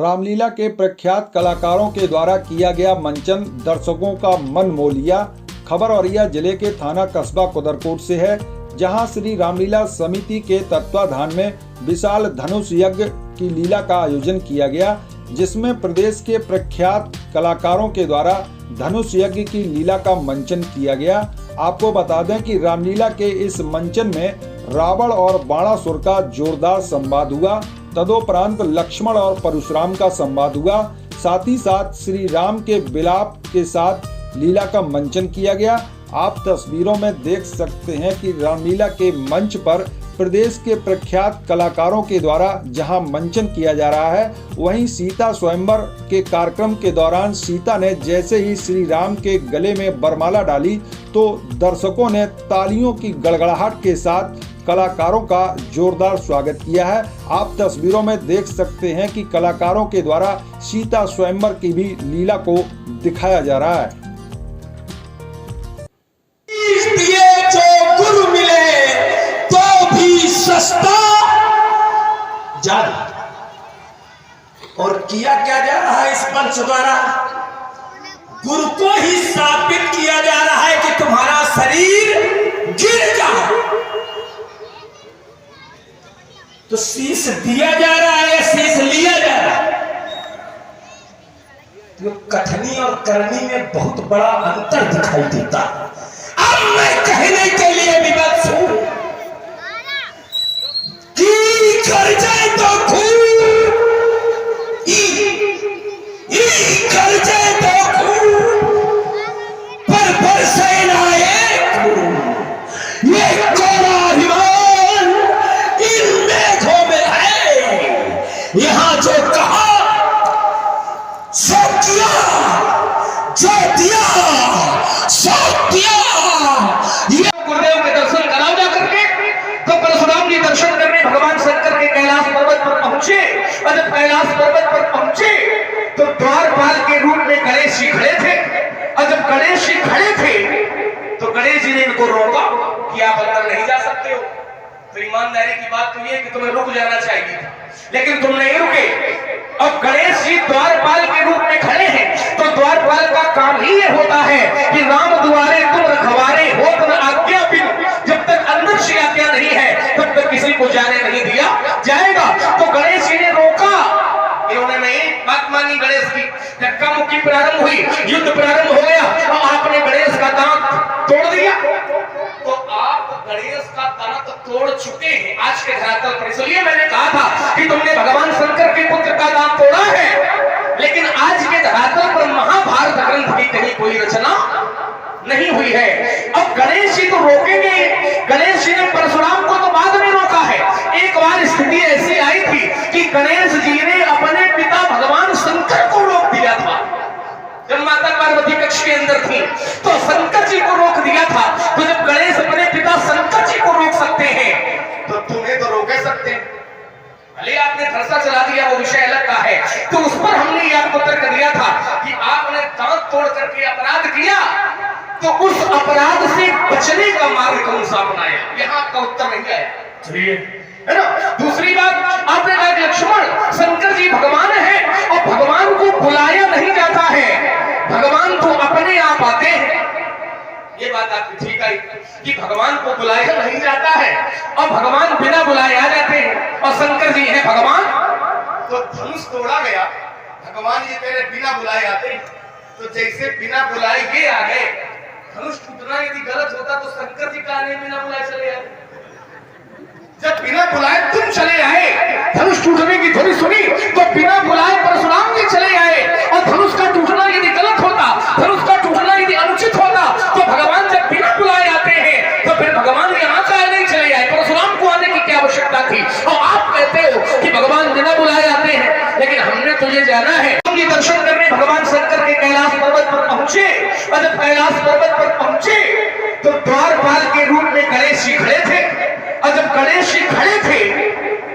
रामलीला के प्रख्यात कलाकारों के द्वारा किया गया मंचन दर्शकों का मन मोह लिया। खबर औरैया जिले के थाना कस्बा कुदरकोट से है, जहां श्री रामलीला समिति के तत्वाधान में विशाल धनुष यज्ञ की लीला का आयोजन किया गया, जिसमें प्रदेश के प्रख्यात कलाकारों के द्वारा धनुष यज्ञ की लीला का मंचन किया गया। आपको बता दें कि रामलीला के इस मंचन में रावण और बाणासुर का जोरदार संवाद हुआ। तदोपरांत लक्ष्मण और परशुराम का संवाद हुआ। साथ ही साथ श्री राम के विलाप के साथ लीला का मंचन किया गया। आप तस्वीरों में देख सकते हैं कि रामलीला के मंच पर प्रदेश के प्रख्यात कलाकारों के द्वारा जहां मंचन किया जा रहा है, वहीं सीता स्वयंवर के कार्यक्रम के दौरान सीता ने जैसे ही श्री राम के गले में वरमाला डाली तो दर्शकों ने तालियों की गड़गड़ाहट के साथ कलाकारों का जोरदार स्वागत किया है। आप तस्वीरों में देख सकते हैं कि कलाकारों के द्वारा सीता स्वयंवर की भी लीला को दिखाया जा रहा है। जो गुरु मिले तो भी सस्ता जादू। और किया क्या जा रहा है इस मंच द्वारा? गुरु को ही साबित किया जा रहा है कि तुम्हारा शरीर गिर जाए तो शीश दिया जा रहा है, शीश लिया जा रहा है। तो कथनी और करनी में बहुत बड़ा अंतर दिखाई देता है। अब मैं कहने के लिए विवश हूं कि कर जाए तो खून, कर जाए तो खून, पर बरसे ना एक खून। ये कोरा अभिमान इन मेघों में है। यहां जो कहा सो किया, जो दिया सो दिया। गुरुदेव के दर्शन कराओ जा करके। तो परशुराम जी दर्शन करने भगवान शंकर के कैलाश पर्वत पर पहुंचे। और जब कैलाश पर्वत पर पहुंचे तो द्वारपाल के रूप में गणेश जी खड़े थे। और जब गणेश जी खड़े थे तो गणेश जी ने इनको रोका कि आप अंदर नहीं जा सकते हो। तो ईमानदारी की बात तो ये कि तुम्हें रुक जाना चाहिए था, लेकिन तुम नहीं रुके। अब गणेश जी द्वारपाल के रूप में खड़े हैं तो द्वारपाल का काम ही ये होता है कि राम द्वारे तुम रखवारे हो तुम आज्ञा बिन। जब तक अंदर से आज्ञा नहीं है तब तक किसी को जाने नहीं दिया जाएगा। तो गणेश जी ने रोका, इन्होंने नहीं बात मानी गणेश की। धक्का मुक्की प्रारंभ हुई, युद्ध प्रारंभ हो गया और आपने गणेश का दांत तोड़ दिया। तो आप गणेश का दांत तोड़ चुके हैं आज के धरातल पर। इसलिए मैंने कहा था कि तुमने भगवान शंकर के पुत्र का दांत तोड़ा है, लेकिन आज के धरातल पर महाभारत ग्रंथ की कहीं कोई रचना नहीं हुई है। अब गणेश जी तो रोकेंगे। गणेश जी ने परशुराम को तो बाद में रोका है। एक बार स्थिति ऐसी आई थी कि गणेश जी ने अपने पिता भगवान शंकर को रोक दिया था। जब माता पार्वती कक्ष के अंदर थी तो शंकर जी को रोक दिया था। तो जब गणेश अपने पिता शंकर जी को रोक सकते हैं तो तुम्हें तो रोक सकते हैं। भले आपने फरसा चला दिया, वो विषय अलग का है। तो उस पर हमने ये आपको तर्क दिया था कि आपने दांत तोड़ करके अपराध किया, तो उस अपराध से बचने का मार्ग कौन सा अपनाया? यहाँ आपका उत्तर नहीं आया। चलिए, है ना। दूसरी बात आपने कहा कि लक्ष्मण शंकर जी भगवान है और भगवान को बुलाया नहीं जाता है, भगवान तो अपने आप आते हैं। ये बात आपकी ठीक आई कि भगवान को बुलाया नहीं जाता है और भगवान बिना बुलाए आ जाते हैं। और शंकर जी हैं भगवान। तो धनुष तोड़ा गया, भगवान जी तेरे बिना बुलाए आते हैं। तो जैसे बिना बुलाए ये आ गए, धनुष टूटना यदि गलत होता तो शंकर जी का आने बिना बुलाए चले आए। जब बिना बुलाए तुम चले आए, धनुष टूटने की ध्वनि सुनी तो बिना बुलाए परशुराम जी चले आए। और धनुष का टूटना यदि गलत होता, धनुष का टूटना यदि अनुचित होता तो भगवान जब बिना बुलाए आते हैं तो फिर भगवान यहाँ का नहीं चले आए। परशुराम को आने की क्या आवश्यकता थी? और आप कहते हो कि भगवान बिना बुलाए आते हैं, लेकिन हमने तो ये जाना है। ये दर्शन करने भगवान शंकर के कैलाश पर्वत पर पहुंचे। और जब कैलाश पर्वत पर पहुंचे तो द्वारपाल के रूप में गणेश जी खड़े थे। और जब गणेश जी खड़े थे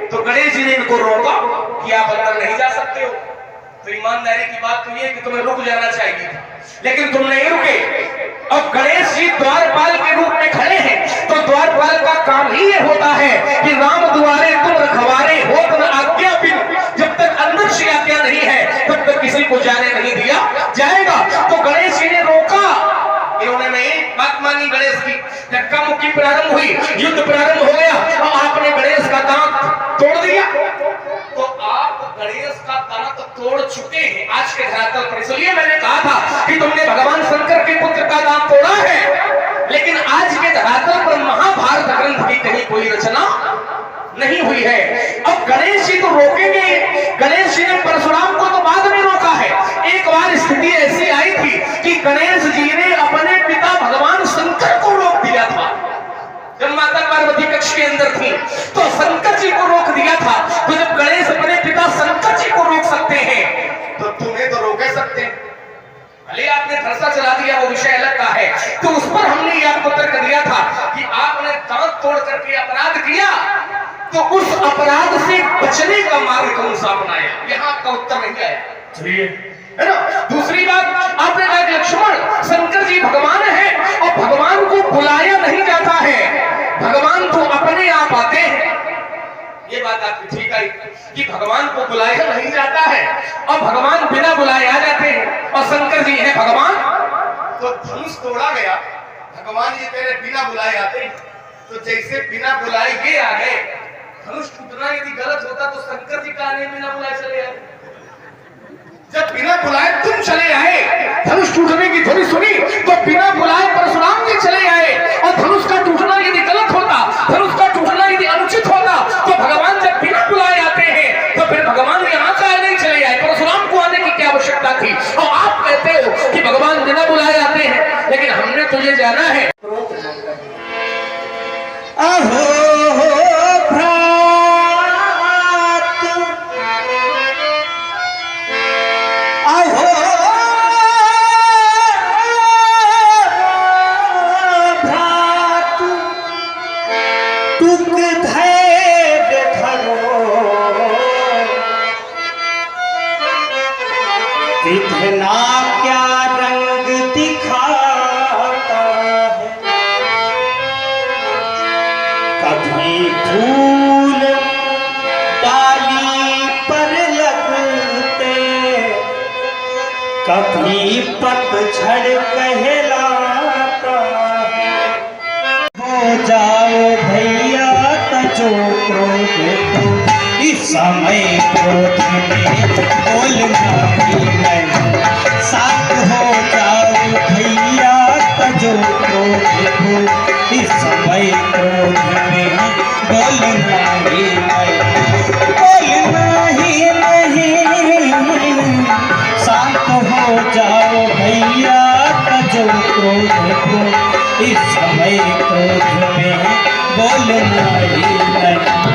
तो गणेश जी ने इनको रोका कि आप अंदर नहीं जा सकते हो। तो ईमानदारी की बात तो ये कि तुम्हें रुक जाना चाहिए था, लेकिन तुम नहीं रुके। अब गणेश जी द्वारपाल के रूप में खड़े हैं तो द्वारपाल का काम ही ये होता है कि राम द्वारे तुम रखवारे हो तुम आज्ञा बिन। जब तक अंदर से आज्ञा नहीं किसी को जाने नहीं दिया जाएगा। तो गणेश जी ने रोका, इन्होंने नहीं बात मानी गणेश की। धक्का मुक्की प्रारंभ हुई, युद्ध प्रारंभ हो गया और आपने गणेश का दांत तोड़ दिया। तो आप गणेश का दांत तोड़ चुके हैं आज के धरातल पर। इसलिए मैंने कहा था कि तुमने भगवान शंकर के पुत्र का दांत तोड़ा है, लेकिन आज के धरातल पर महाभारत ग्रंथ की कहीं कोई रचना नहीं हुई है। अब गणेश जी तो रोकेंगे, गणेश जी ने परशुराम को तो बाद में रोका है। एक बार स्थिति ऐसी आई थी कि गणेश जी ने अपने पिता भगवान शंकर को रोक दिया था। जब माता पार्वती कक्ष के अंदर थी तो शंकर जी को रोक दिया था। तो जब गणेश अपने पिता शंकर जी को रोक सकते हैं तो तुम्हें तो रोक सकते हैं। भले आपने फरसा चला दिया, वो विषय अलग का है। तो उस पर हमने यह आपको तर्क दिया था कि आपने दांत तोड़ करके अपराध किया, तो उस अपराध से बचने का मार्ग कौन सा अपनाया? यहाँ आपका उत्तर नहीं आया, है ना। दूसरी बात आपने कहा लक्ष्मण शंकर जी भगवान है और भगवान को बुलाया नहीं जाता है, भगवान तो अपने आप आते हैं। ये बात आपकी ठीक आई कि भगवान को बुलाया नहीं जाता है और भगवान बिना बुलाए आ जाते हैं, और शंकर जी हैं भगवान। तो धनुष तोड़ा गया, भगवान ये कह रहे बिना बुलाए आते हैं। तो जैसे बिना बुलाए ये आ गए, धनुष टूटना यदि गलत होता तो शंकर जी का बिना बुलाए चले आए। जब बिना बुलाए तुम चले आए, धनुष टूटने की ध्वनि सुनी तो बिना बुलाए परशुराम जी चले आए। और धनुष का टूटना यदि गलत होता, धनुष का टूटना यदि अनुचित होता, तो भगवान जब बिना बुलाए आते हैं तो फिर भगवान यहाँ का नहीं चले आए, परशुराम को आने की क्या आवश्यकता थी? और आप कहते हो कि भगवान बिना बुलाए आते हैं, लेकिन हमने तुझे जाना है। इतना क्या रंग दिखाता है, कभी फूल डाली पर लगते, कभी पतझड़ कहलाता है। हो जाओ भैया तजो क्रोध, इस समय क्रोध में बोलना ही नहीं। साथ हो जाओ भैया तजो क्रोध, इस समय क्रोध में बोलना ही नहीं, बोलना ही नहीं। साथ हो जाओ भैया तजो क्रोध, इस समय क्रोध में बोलना ही नहीं।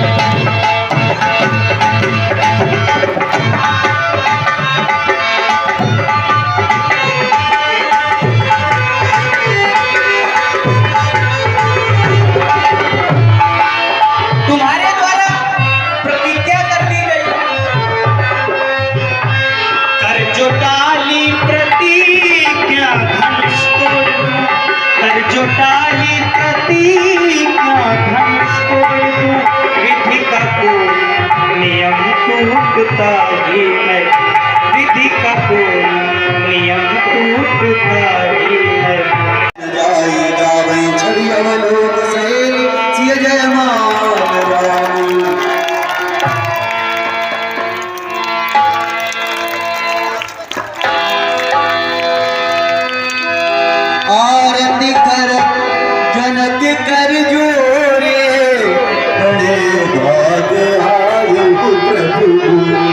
तुम्हारे द्वारा प्रतिज्ञा कर दी गई, कर जो डाली प्रतिज्ञा धनुष तोड़ दूं, कर जो डाली प्रतिज्ञा धनुष तोड़ दूं। विधि का कोई नियम टूटता ही नहीं, विधि का कोई नियम टूटता ही नहीं। जय मान राम। आरती कर जनक कर जोरे, बड़े भाग आए प्रभु।